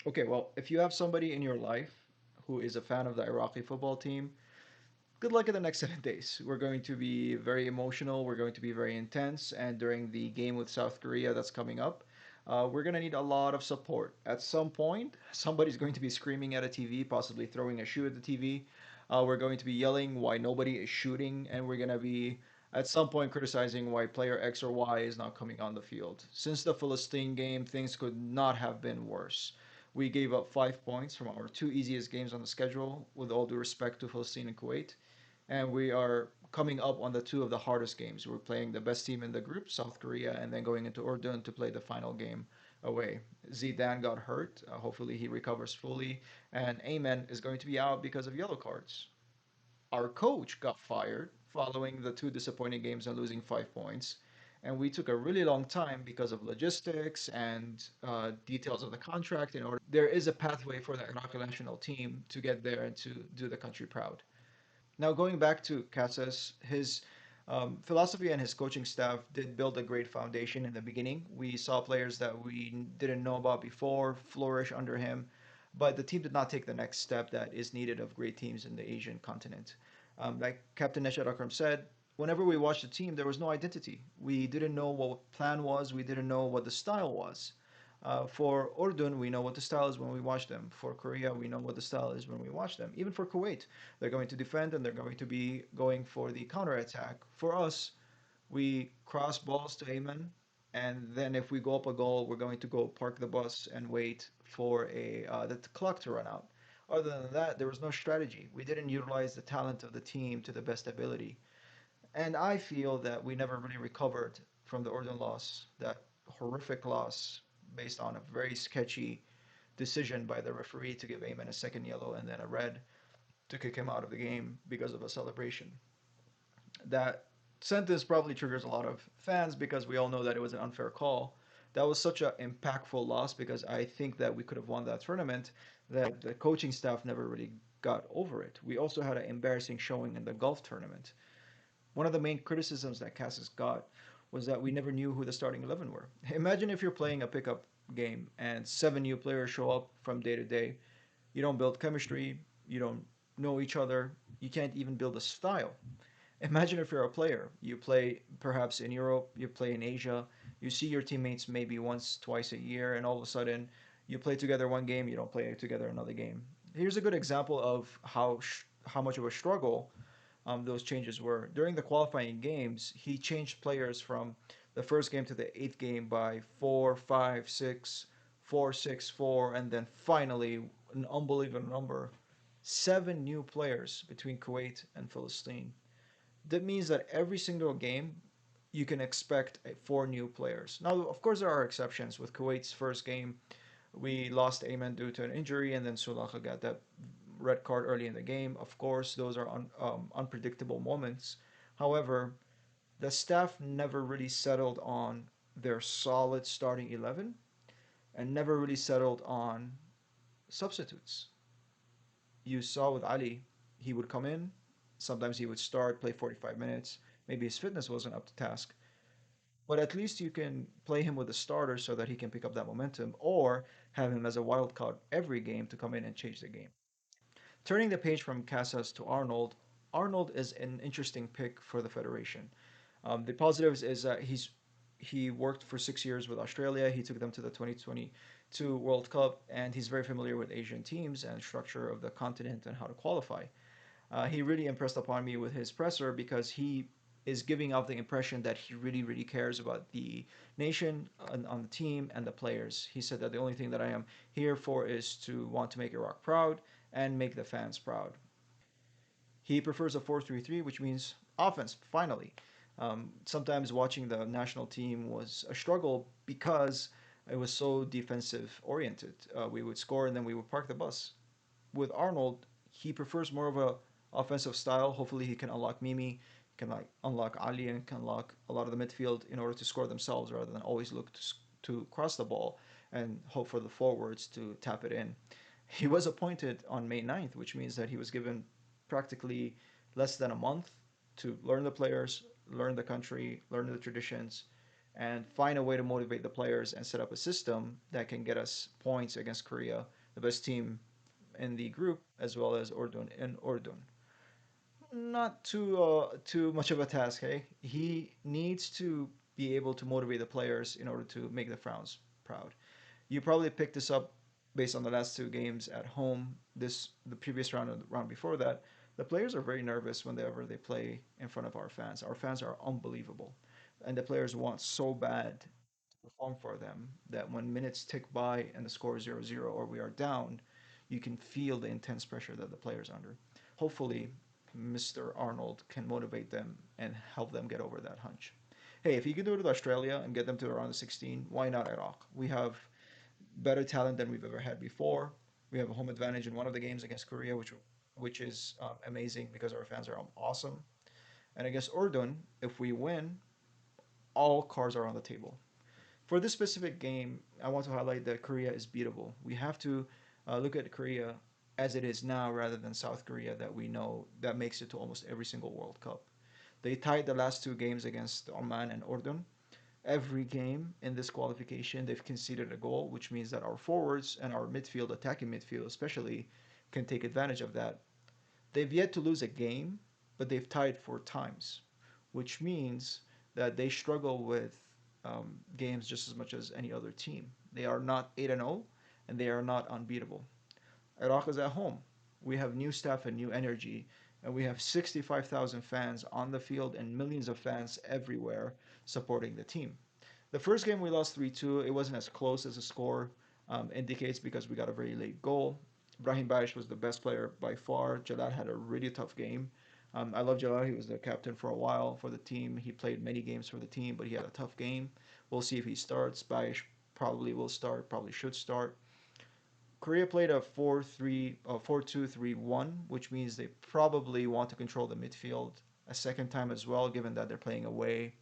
Okay, well, if you have somebody in your life who is a fan of the Iraqi football team, good luck in the next 7 days. We're going to be very emotional. We're going to be very intense. And during the game with South Korea that's coming up, we're going to need a lot of support. At some point, somebody's going to be screaming at a TV, possibly throwing a shoe at the TV. We're going to be yelling why nobody is shooting. And we're going to be, at some point, criticizing why player X or Y is not coming on the field. Since the Philistine game, things could not have been worse. We gave up 5 points from our two easiest games on the schedule, with all due respect to Philistine and Kuwait, and we are coming up on the two of the hardest games. We're playing the best team in the group, South Korea, and then going into Urdun to play the final game away. Zidane got hurt. Hopefully, he recovers fully. And Ayman is going to be out because of yellow cards. Our coach got fired following the two disappointing games and losing 5 points. And we took a really long time because of logistics and details of the contract. In order, there is a pathway for the Iraqi national team to get there and to do the country proud. Now, going back to Casas, his philosophy and his coaching staff did build a great foundation in the beginning. We saw players that we didn't know about before flourish under him, but the team did not take the next step that is needed of great teams in the Asian continent. Like Captain Neshat Akram said, whenever we watched the team, there was no identity. We didn't know what the plan was, we didn't know what the style was. For Urdun, we know what the style is when we watch them. For Korea, we know what the style is when we watch them. Even for Kuwait, they're going to defend and they're going to be going for the counter attack. For us, we cross balls to Ayman, and then if we go up a goal, we're going to go park the bus and wait for the clock to run out. Other than that, there was no strategy. We didn't utilize the talent of the team to the best ability. And I feel that we never really recovered from the Urdun loss, that horrific loss based on a very sketchy decision by the referee to give Ayman a second yellow and then a red to kick him out of the game because of a celebration. That sentence probably triggers a lot of fans because we all know that it was an unfair call. That was such an impactful loss because I think that we could have won that tournament that the coaching staff never really got over it. We also had an embarrassing showing in the golf tournament. One of the main criticisms that Cassis got was that we never knew who the starting 11 were. Imagine if you're playing a pickup game and seven new players show up from day to day. You don't build chemistry, you don't know each other, you can't even build a style. Imagine if you're a player. You play perhaps in Europe, you play in Asia, you see your teammates maybe once, twice a year, and all of a sudden you play together one game, you don't play together another game. Here's a good example of how much of a struggle those changes were. During the qualifying games, he changed players from the first game to the eighth game by 4, 5, 6, 4, 6, 4, and then finally, an unbelievable number, seven new players between Kuwait and Philistine. That means that every single game, you can expect four new players. Now, of course, there are exceptions. With Kuwait's first game, we lost Ayman due to an injury, and then Sulaka got that red card early in the game. Of course, those are unpredictable moments. However, the staff never really settled on their solid starting 11 and never really settled on substitutes. You saw with Ali, he would come in, sometimes he would start, play 45 minutes. Maybe his fitness wasn't up to task, but at least you can play him with the starter so that he can pick up that momentum or have him as a wild card every game to come in and change the game. Turning the page from Casas to Arnold, Arnold is an interesting pick for the Federation. The positives is that he worked for 6 years with Australia. He took them to the 2022 World Cup, and he's very familiar with Asian teams and structure of the continent and how to qualify. He really impressed upon me with his presser because he is giving off the impression that he really, really cares about the nation on the team and the players. He said that the only thing that I am here for is to want to make Iraq proud and make the fans proud. He prefers a 4-3-3, which means offense, finally. Sometimes watching the national team was a struggle because it was so defensive oriented. We would score and then we would park the bus. With Arnold, he prefers more of a offensive style. Hopefully, he can unlock Mimi, can like unlock Ali, and can unlock a lot of the midfield in order to score themselves, rather than always look to cross the ball and hope for the forwards to tap it in. He was appointed on May 9th, which means that he was given practically less than a month to learn the players, learn the country, learn the traditions, and find a way to motivate the players and set up a system that can get us points against Korea, the best team in the group, as well as Urdun in Urdun. Not too much of a task, hey? He needs to be able to motivate the players in order to make the Frowns proud. You probably picked this up based on the last two games at home. The previous round and the round before that. The players are very nervous whenever they play in front of our fans. Our fans are unbelievable, and the players want so bad to perform for them that when minutes tick by and the score is 0-0 or we are down, you can feel the intense pressure that the players are under. Hopefully, Mr. Arnold can motivate them and help them get over that hunch. Hey, if you can do it with Australia and get them to around the 16, why not Iraq? We have better talent than we've ever had before. We have a home advantage in one of the games against Korea, which is amazing because our fans are awesome. And against Urdun, if we win, all cards are on the table. For this specific game, I want to highlight that Korea is beatable. We have to look at Korea as it is now rather than South Korea that we know that makes it to almost every single World Cup. They tied the last two games against Oman and Urdun. Every game in this qualification, they've conceded a goal, which means that our forwards and our midfield, attacking midfield especially, can take advantage of that. They've yet to lose a game, but they've tied four times, which means that they struggle with games just as much as any other team. They are not 8-0, and they are not unbeatable. Iraq is at home. We have new staff and new energy, and we have 65,000 fans on the field and millions of fans everywhere supporting the team. The first game we lost 3-2. It wasn't as close as the score indicates because we got a very late goal. Brahim Baish was the best player by far. Jalal had a really tough game. I love Jalal. He was the captain for a while for the team. He played many games for the team, but he had a tough game. We'll see if he starts. Baish probably will start, probably should start. Korea played a 4-2-3-1, which means they probably want to control the midfield a second time as well, given that they're playing away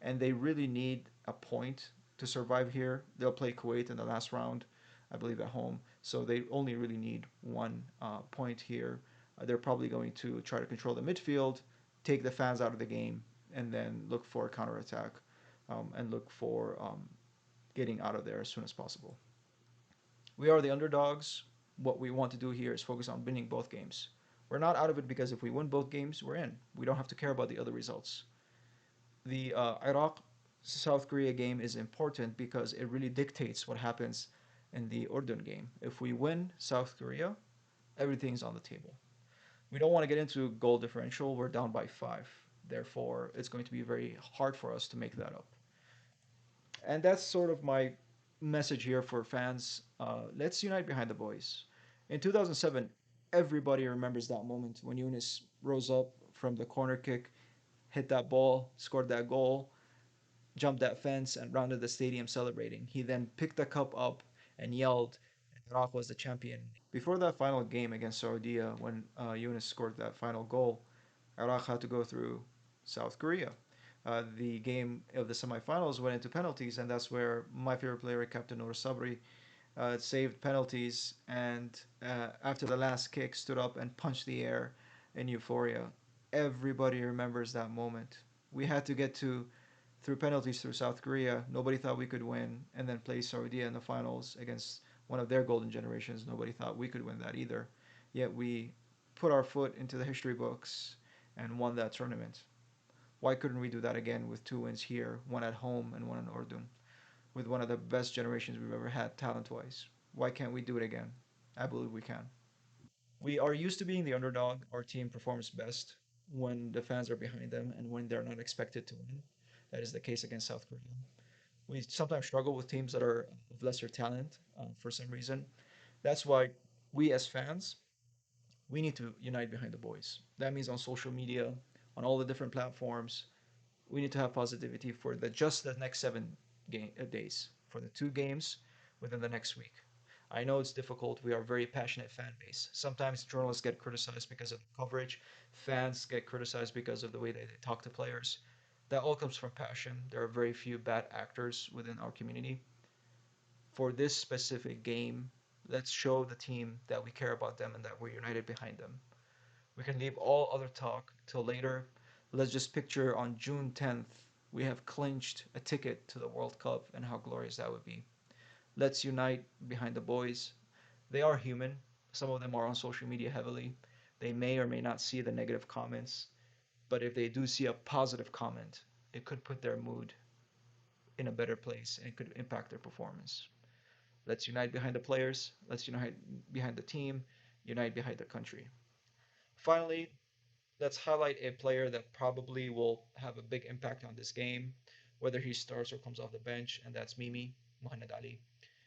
and they really need a point to survive here. They'll play Kuwait in the last round, I believe, at home. So they only really need one point here. They're probably going to try to control the midfield, take the fans out of the game, and then look for a counterattack and look for getting out of there as soon as possible. We are the underdogs. What we want to do here is focus on winning both games. We're not out of it because if we win both games, we're in. We don't have to care about the other results. The Iraq South Korea game is important because it really dictates what happens in the Urdun game. If we win South Korea, everything's on the table. We don't want to get into goal differential. We're down by five. Therefore, it's going to be very hard for us to make that up. And that's sort of my message here for fans. Let's unite behind the boys. In 2007, everybody remembers that moment when Yunus rose up from the corner kick, hit that ball, scored that goal, jumped that fence, and rounded the stadium celebrating. He then picked the cup up and yelled, Iraq was the champion. Before that final game against Saudi, when Yunus scored that final goal, Iraq had to go through South Korea. The game of the semifinals went into penalties, and that's where my favorite player, Captain Noor Sabri, saved penalties and after the last kick stood up and punched the air in euphoria. Everybody remembers that moment. We had to get to through penalties through South Korea. Nobody thought we could win, and then play Saudi in the finals against one of their golden generations. Nobody thought we could win that either. Yet we put our foot into the history books and won that tournament. Why couldn't we do that again with two wins here, one at home and one in Ordun, with one of the best generations we've ever had talent wise? Why can't we do it again? I believe we can. We are used to being the underdog. Our team performs best when the fans are behind them and when they're not expected to win. That is the case against South Korea. We sometimes struggle with teams that are of lesser talent for some reason. That's why we as fans, we need to unite behind the boys. That means on social media, on all the different platforms, we need to have positivity for the next days, for the two games within the next week. I know it's difficult. We are a very passionate fan base. Sometimes journalists get criticized because of the coverage. Fans get criticized because of the way they talk to players. That all comes from passion. There are very few bad actors within our community. For this specific game, let's show the team that we care about them and that we're united behind them. We can leave all other talk till later. Let's just picture on June 10th. we have clinched a ticket to the World Cup, and how glorious that would be. Let's unite behind the boys. They are human. Some of them are on social media heavily. They may or may not see the negative comments, but if they do see a positive comment, it could put their mood in a better place and it could impact their performance. Let's unite behind the players. Let's unite behind the team, unite behind the country. Finally, let's highlight a player that probably will have a big impact on this game, whether he starts or comes off the bench, and that's Mimi Mohamed Ali.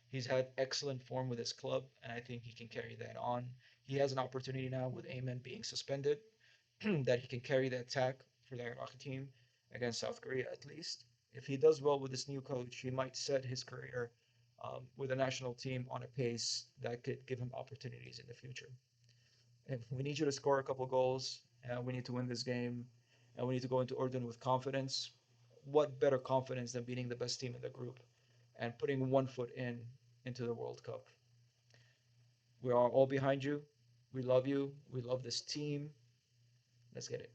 He's had excellent form with his club, and I think he can carry that on. He has an opportunity now with Ayman being suspended that he can carry the attack for the Iraqi team against South Korea at least. If he does well with this new coach, he might set his career with the national team on a pace that could give him opportunities in the future. If we need you to score a couple goals, and we need to win this game, and we need to go into Urdun with confidence. What better confidence than beating the best team in the group and putting one foot in into the World Cup? We are all behind you. We love you. We love this team. Let's get it.